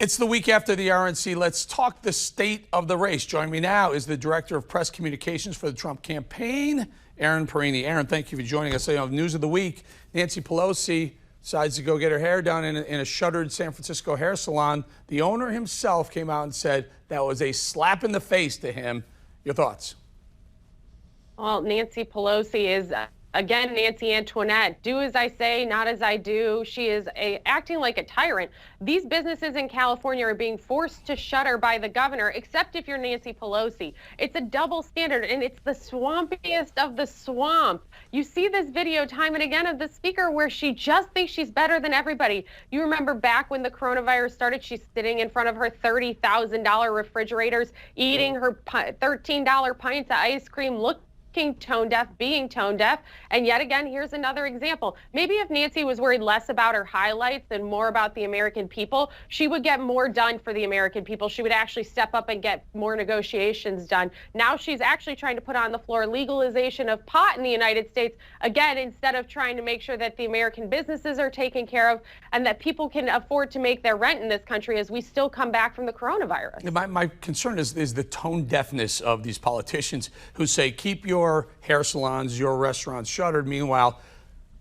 It's the week after the RNC. Let's talk the state of the race. Joining me now is the Director of Press Communications for the Trump campaign, Erin Perrine. Erin, thank you for joining us. News of the week, Nancy Pelosi decides to go get her hair done in a shuttered San Francisco hair salon. The owner himself came out and said that was a slap in the face to him. Your thoughts? Well, Nancy Pelosi is, again, Nancy Antoinette. Do as I say, not as I do. She is acting like a tyrant. These businesses in California are being forced to shutter by the governor, except if you're Nancy Pelosi. It's a double standard, and it's the swampiest of the swamp. You see this video time and again of the speaker where she just thinks she's better than everybody. You remember back when the coronavirus started, she's sitting in front of her $30,000 refrigerators, eating her $13 pints of ice cream, looking tone deaf, being tone deaf. And yet again, here's another example. Maybe if Nancy was worried less about her highlights and more about the American people, she would get more done for the American people. She would actually step up and get more negotiations done. Now she's actually trying to put on the floor legalization of pot in the United States, again, instead of trying to make sure that the American businesses are taken care of and that people can afford to make their rent in this country as we still come back from the coronavirus. My concern is the tone deafness of these politicians who say, keep your hair salons, your restaurants shuttered. Meanwhile,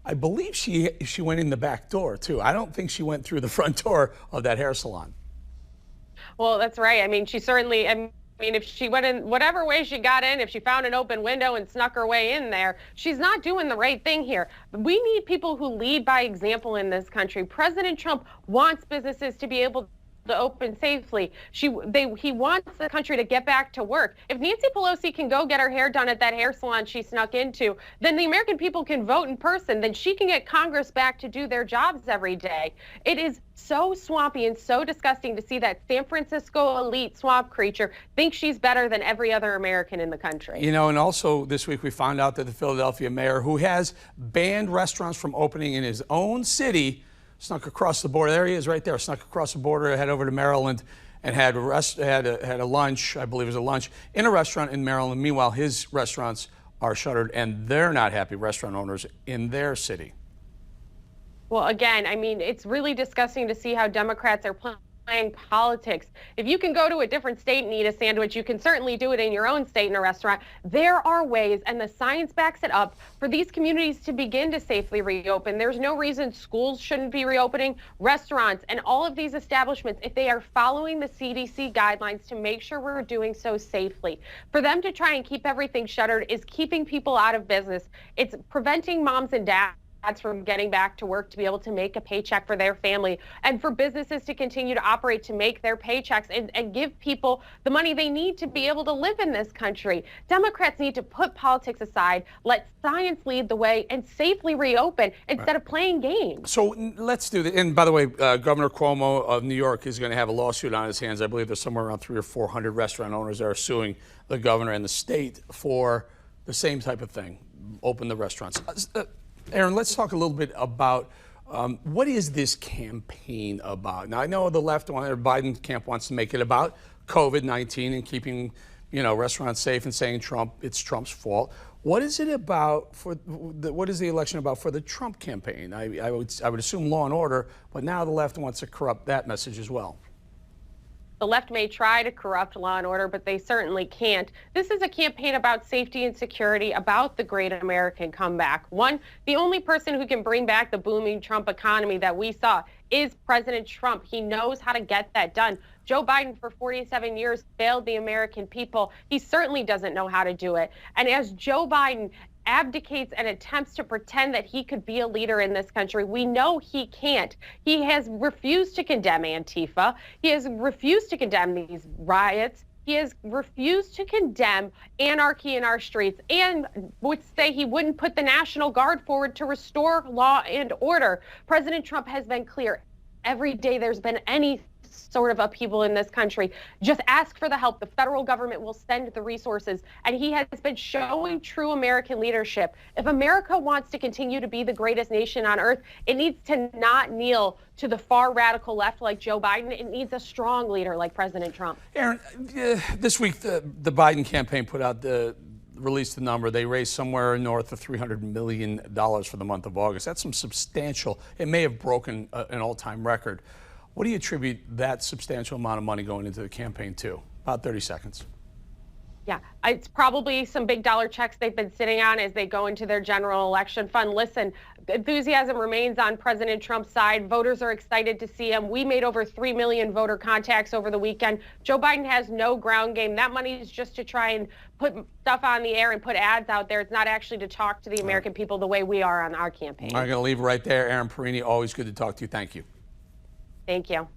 I believe she went in the back door too. I don't think she went through the front door of that hair salon. Well, that's right. I mean, she certainly, if she went in whatever way she got in, if she found an open window and snuck her way in there, she's not doing the right thing here. We need people who lead by example in this country. President Trump wants businesses to be able to open safely. He wants the country to get back to work. If Nancy Pelosi can go get her hair done at that hair salon she snuck into, then the American people can vote in person. Then she can get Congress back to do their jobs every day. It is so swampy and so disgusting to see that San Francisco elite swamp creature think she's better than every other American in the country. You know, and also this week we found out that the Philadelphia mayor, who has banned restaurants from opening in his own city, snuck across the border. There he is right there, snuck across the border, head over to Maryland and had a lunch, I believe it was a lunch, in a restaurant in Maryland. Meanwhile, his restaurants are shuttered and they're not happy, restaurant owners in their city. Well, again, I mean, it's really disgusting to see how Democrats are playing politics. If you can go to a different state and eat a sandwich, you can certainly do it in your own state in a restaurant. There are ways, and the science backs it up, for these communities to begin to safely reopen. There's no reason schools shouldn't be reopening, restaurants, and all of these establishments, if they are following the CDC guidelines to make sure we're doing so safely. For them to try and keep everything shuttered is keeping people out of business. It's preventing moms and dads from getting back to work to be able to make a paycheck for their family, and for businesses to continue to operate to make their paychecks and give people the money they need to be able to live in this country. Democrats need to put politics aside, let science lead the way, and safely reopen instead of playing games. So let's do that. And by the way, Governor Cuomo of New York is going to have a lawsuit on his hands. I believe there's somewhere around 300 or 400 restaurant owners that are suing the governor and the state for the same type of thing, open the restaurants. Erin, let's talk a little bit about what is this campaign about? Now, I know the left, the Biden camp wants to make it about COVID-19 and keeping, restaurants safe and saying it's Trump's fault. What is it about what is the election about for the Trump campaign? I would assume law and order, but now the left wants to corrupt that message as well. The left may try to corrupt law and order, but they certainly can't. This is a campaign about safety and security, about the great American comeback. The only person who can bring back the booming Trump economy that we saw is President Trump. He knows how to get that done. Joe Biden, for 47 years, failed the American people. He certainly doesn't know how to do it. And as Joe Biden abdicates and attempts to pretend that he could be a leader in this country, we know he can't. He has refused to condemn Antifa. He has refused to condemn these riots. He has refused to condemn anarchy in our streets and would say he wouldn't put the National Guard forward to restore law and order. President Trump has been clear. Every day there's been any sort of upheaval in this country, just ask for the help. The federal government will send the resources. And he has been showing true American leadership. If America wants to continue to be the greatest nation on earth, it needs to not kneel to the far radical left like Joe Biden. It needs a strong leader like President Trump. Erin, this week the Biden campaign released the number. They raised somewhere north of $300 million for the month of August. That's some substantial, it may have broken an all-time record. What do you attribute that substantial amount of money going into the campaign to? About 30 seconds. Yeah, it's probably some big dollar checks they've been sitting on as they go into their general election fund. Listen, enthusiasm remains on President Trump's side. Voters are excited to see him. We made over 3 million voter contacts over the weekend. Joe Biden has no ground game. That money is just to try and put stuff on the air and put ads out there. It's not actually to talk to the American people the way we are on our campaign. I'm going to leave it right there. Erin Perrine, always good to talk to you. Thank you. Thank you.